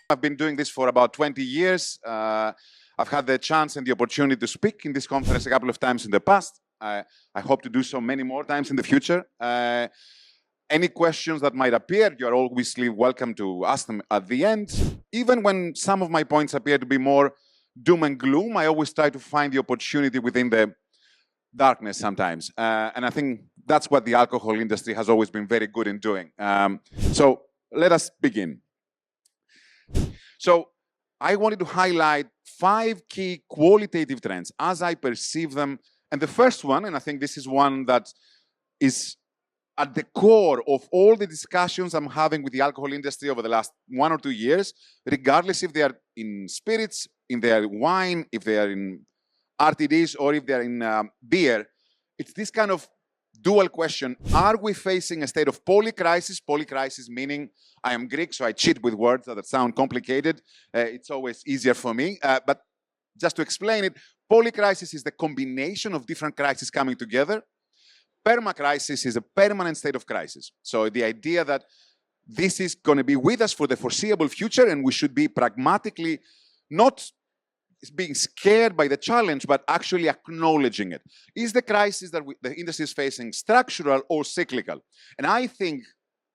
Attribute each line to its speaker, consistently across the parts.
Speaker 1: I've been doing this for about 20 years. I've had the chance and the opportunity to speak in this conference a couple of times in the past. I hope to do so many more times in the future. Any questions that might appear, you're obviously welcome to ask them at the end. Even when some of my points appear to be more doom and gloom, I always try to find the opportunity within the darkness sometimes. And I think that's what the alcohol industry has always been very good in doing. So let us begin. So I wanted to highlight 5 key qualitative trends as I perceive them. And the first one, and I think this is one that is at the core of all the discussions I'm having with the alcohol industry over the last 1 or 2 years, regardless if they are in spirits, if they are in wine, if they are in RTDs, or if they are in beer, it's this kind of dual question. Are we facing a state of polycrisis? Polycrisis meaning, I am Greek, so I cheat with words that sound complicated. It's always easier for me. But just to explain it, polycrisis is the combination of different crises coming together. Permacrisis is a permanent state of crisis. So the idea that this is going to be with us for the foreseeable future, and we should be pragmatically not being scared by the challenge, but actually acknowledging it. Is the crisis that the industry is facing structural or cyclical? And I think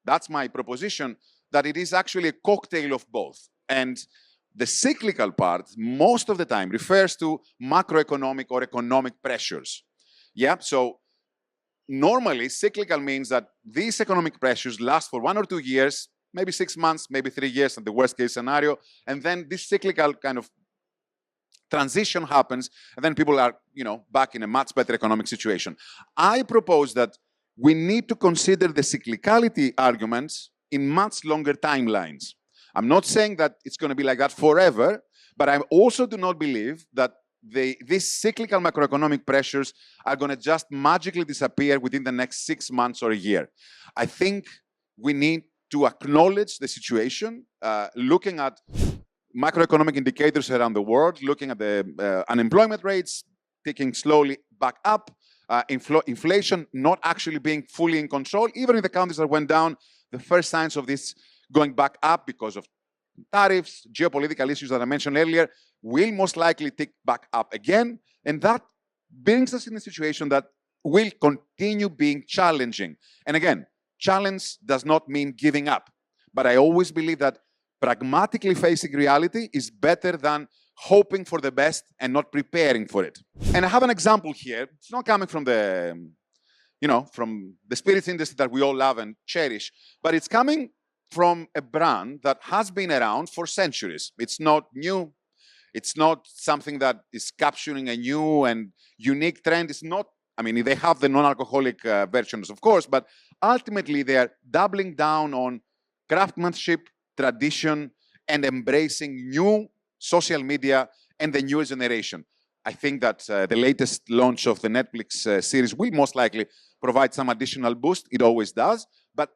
Speaker 1: that's my proposition, that it is actually a cocktail of both. And the cyclical part, most of the time, refers to macroeconomic or economic pressures. Yeah, so normally, cyclical means that these economic pressures last for 1 or 2 years, maybe 6 months, maybe 3 years in the worst case scenario, and then this cyclical kind of transition happens, and then people are, back in a much better economic situation. I propose that we need to consider the cyclicality arguments in much longer timelines. I'm not saying that it's going to be like that forever, but I also do not believe that these cyclical macroeconomic pressures are going to just magically disappear within the next 6 months or a year. I think we need to acknowledge the situation, looking at macroeconomic indicators around the world, looking at the unemployment rates ticking slowly back up, inflation not actually being fully in control. Even in the countries that went down, the first signs of this going back up because of tariffs, geopolitical issues that I mentioned earlier, will most likely tick back up again. And that brings us in a situation that will continue being challenging. And again, challenge does not mean giving up. But I always believe that pragmatically facing reality is better than hoping for the best and not preparing for it. And I have an example here. It's not coming from the, from the spirits industry that we all love and cherish, but it's coming from a brand that has been around for centuries. It's not new. It's not something that is capturing a new and unique trend. It's not, they have the non-alcoholic versions, of course, but ultimately they are doubling down on craftsmanship, tradition, and embracing new social media and the newer generation. I think that the latest launch of the Netflix series will most likely provide some additional boost. It always does. But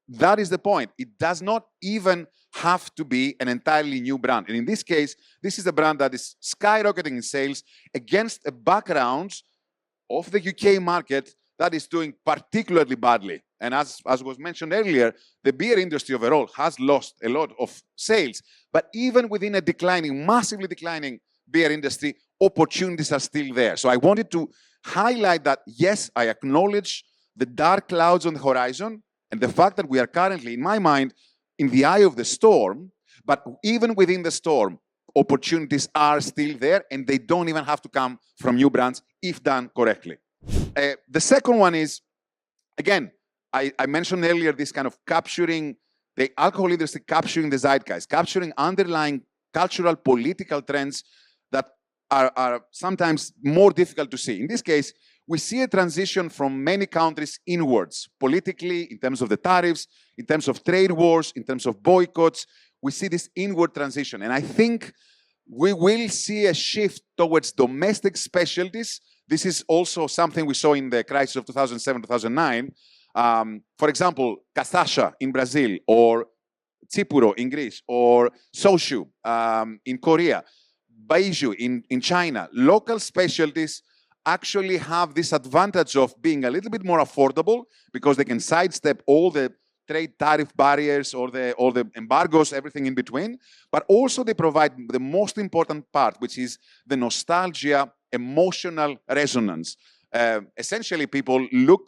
Speaker 1: that is the point. It does not even have to be an entirely new brand. And in this case, this is a brand that is skyrocketing in sales against a background of the UK market that is doing particularly badly. And as was mentioned earlier, the beer industry overall has lost a lot of sales. But even within a massively declining beer industry, opportunities are still there. So I wanted to highlight that, yes, I acknowledge the dark clouds on the horizon and the fact that we are currently, in my mind, in the eye of the storm. But even within the storm, opportunities are still there, and they don't even have to come from new brands if done correctly. The second one is, again, I mentioned earlier this kind of capturing the alcohol industry, capturing the zeitgeist, capturing underlying cultural, political trends that are sometimes more difficult to see. In this case, we see a transition from many countries inwards, politically, in terms of the tariffs, in terms of trade wars, in terms of boycotts. We see this inward transition. And I think we will see a shift towards domestic specialties. This is also something we saw in the crisis of 2007, 2009. For example, Cachaça in Brazil, or Tsipuro in Greece, or Soshu in Korea, Baijiu in China. Local specialties actually have this advantage of being a little bit more affordable because they can sidestep all the trade tariff barriers or the embargoes, everything in between, but also they provide the most important part, which is the nostalgia, emotional resonance. Essentially, people look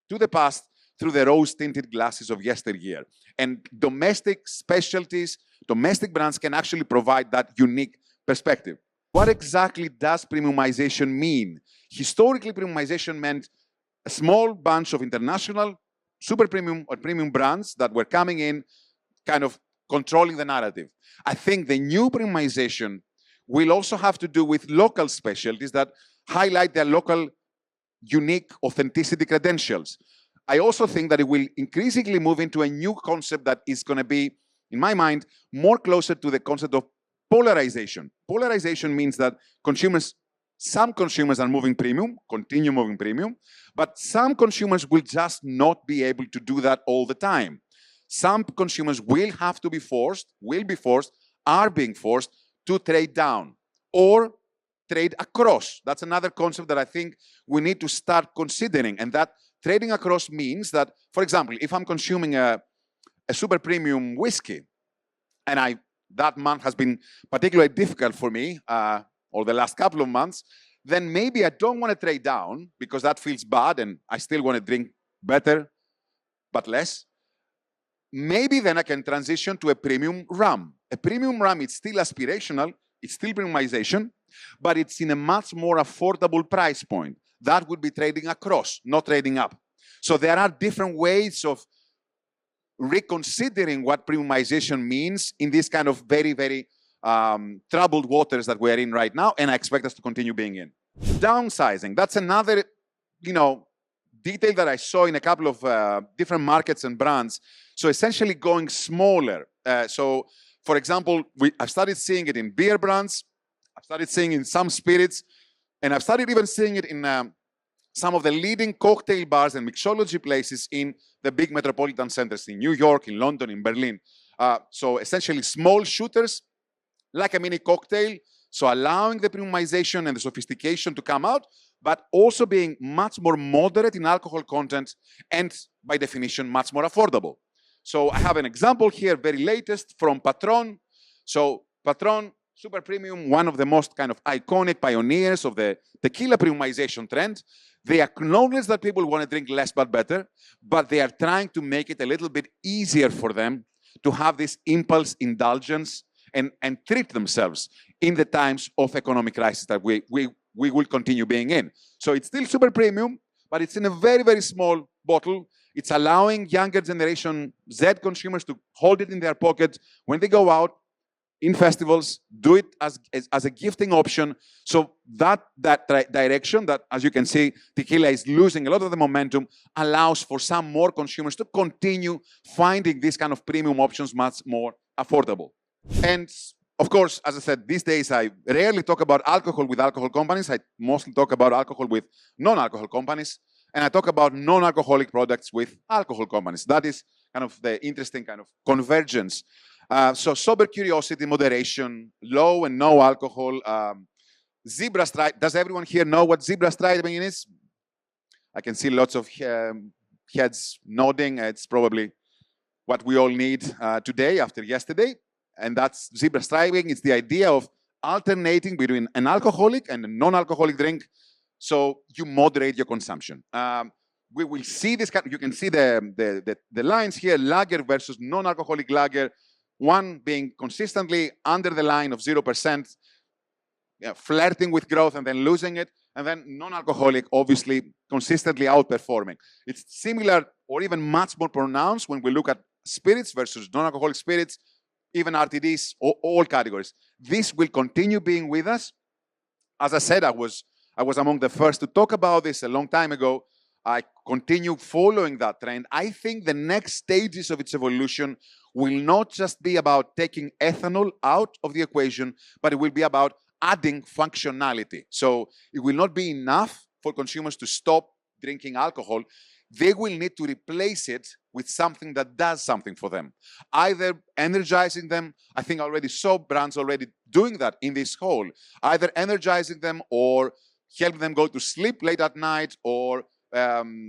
Speaker 1: to the past through the rose-tinted glasses of yesteryear. And domestic specialties, domestic brands can actually provide that unique perspective. What exactly does premiumization mean? Historically, premiumization meant a small bunch of international super premium or premium brands that were coming in, kind of controlling the narrative. I think the new premiumization will also have to do with local specialties that highlight their local unique authenticity credentials. I also think that it will increasingly move into a new concept that is going to be, in my mind, more closer to the concept of polarization. Polarization means that some consumers are moving premium, continue moving premium, but some consumers will just not be able to do that all the time. Some consumers will be forced, are being forced to trade down or trade across. That's another concept that I think we need to start considering, and that trading across means that, for example, if I'm consuming a super premium whiskey, and that month has been particularly difficult for me, or the last couple of months, then maybe I don't want to trade down because that feels bad and I still want to drink better, but less. Maybe then I can transition to a premium rum. A premium rum, it's still aspirational, it's still premiumization, but it's in a much more affordable price point. That would be trading across, not trading up. So there are different ways of reconsidering what premiumization means in this kind of very, very troubled waters that we're in right now, and I expect us to continue being in. Downsizing, that's another, detail that I saw in a couple of different markets and brands. So essentially going smaller. So, for example, I've started seeing it in beer brands, I've started seeing it in some spirits, and I've started even seeing it in some of the leading cocktail bars and mixology places in the big metropolitan centers in New York, in London, in Berlin. So essentially small shooters, like a mini cocktail, so allowing the premiumization and the sophistication to come out, but also being much more moderate in alcohol content and, by definition, much more affordable. So I have an example here, very latest, from Patron. So Patron, super premium, one of the most kind of iconic pioneers of the tequila premiumization trend. They acknowledge that people want to drink less but better, but they are trying to make it a little bit easier for them to have this impulse indulgence and treat themselves in the times of economic crisis that we will continue being in. So it's still super premium, but it's in a very, very small bottle. It's allowing younger generation Z consumers to hold it in their pocket when they go out, in festivals, do it as a gifting option. So that direction, that, as you can see, tequila is losing a lot of the momentum, allows for some more consumers to continue finding these kind of premium options much more affordable. And of course, as I said, these days I rarely talk about alcohol with alcohol companies. I mostly talk about alcohol with non-alcohol companies. And I talk about non-alcoholic products with alcohol companies. That is kind of the interesting kind of convergence. So sober curiosity, moderation, low and no alcohol. Zebra stripe. Does everyone here know what zebra striping is? I can see lots of heads nodding. It's probably what we all need today after yesterday. And that's zebra striping. It's the idea of alternating between an alcoholic and a non-alcoholic drink, so you moderate your consumption. We will see this kind. You can see the lines here: lager versus non-alcoholic lager. One being consistently under the line of 0%, flirting with growth and then losing it, and then non-alcoholic, obviously consistently outperforming. It's similar or even much more pronounced when we look at spirits versus non-alcoholic spirits, even RTDs, all categories. This will continue being with us. As I said, I was among the first to talk about this a long time ago. I continue following that trend. I think the next stages of its evolution will not just be about taking ethanol out of the equation, but it will be about adding functionality. So it will not be enough for consumers to stop drinking alcohol. They will need to replace it with something that does something for them. Either energizing them, I think I already saw brands already doing that in this hall, either energizing them or helping them go to sleep late at night, or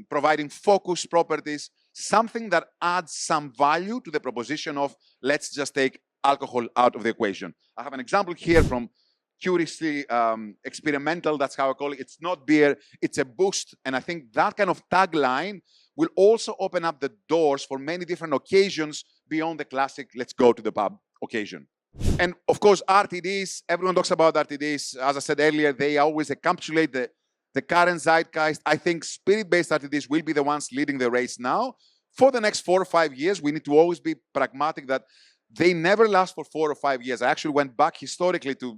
Speaker 1: providing focus properties. something that adds some value to the proposition of let's just take alcohol out of the equation. I have an example here from curiously experimental, that's how I call it. It's not beer, it's a boost. And I think that kind of tagline will also open up the doors for many different occasions beyond the classic, let's go to the pub occasion. And of course, RTDs, everyone talks about RTDs. As I said earlier, they always encapsulate the current zeitgeist. I think spirit-based RTDs will be the ones leading the race now. For the next 4 or 5 years, we need to always be pragmatic that they never last for 4 or 5 years. I actually went back historically to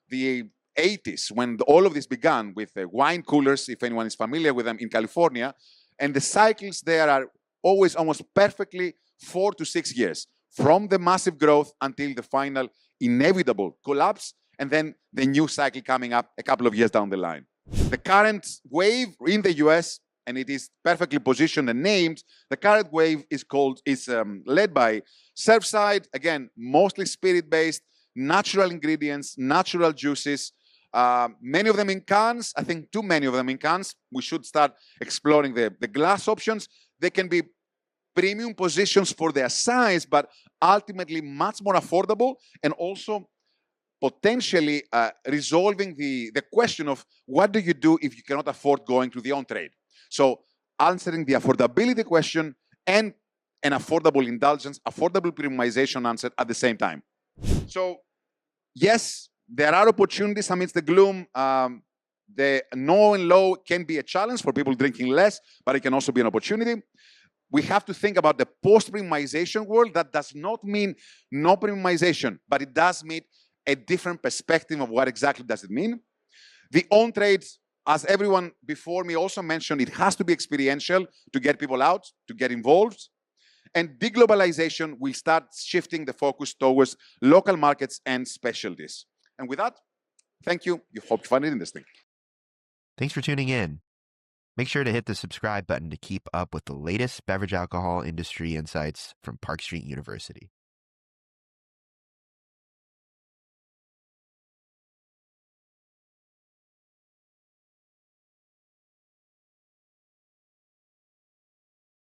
Speaker 1: the 80s when all of this began with wine coolers, if anyone is familiar with them in California. And the cycles there are always almost perfectly 4 to 6 years, from the massive growth until the final inevitable collapse, and then the new cycle coming up a couple of years down the line. The current wave in the US, and it is perfectly positioned and named, the current wave is led by Surfside, again, mostly spirit-based, natural ingredients, natural juices, many of them in cans. I think too many of them in cans. We should start exploring the glass options. They can be premium positions for their size, but ultimately much more affordable, and also potentially resolving the question of what do you do if you cannot afford going to the on-trade. So answering the affordability question and an affordable indulgence, affordable premiumization answer at the same time. So yes, there are opportunities amidst the gloom. The no and low can be a challenge for people drinking less, but it can also be an opportunity. We have to think about the post-premiumization world. That does not mean no premiumization, but it does mean a different perspective of what exactly does it mean. The on-trade, as everyone before me also mentioned, it has to be experiential to get people out, to get involved. And deglobalization will start shifting the focus towards local markets and specialties. And with that, thank you. You hope you find it interesting.
Speaker 2: Thanks for tuning in. Make sure to hit the subscribe button to keep up with the latest beverage alcohol industry insights from Park Street University.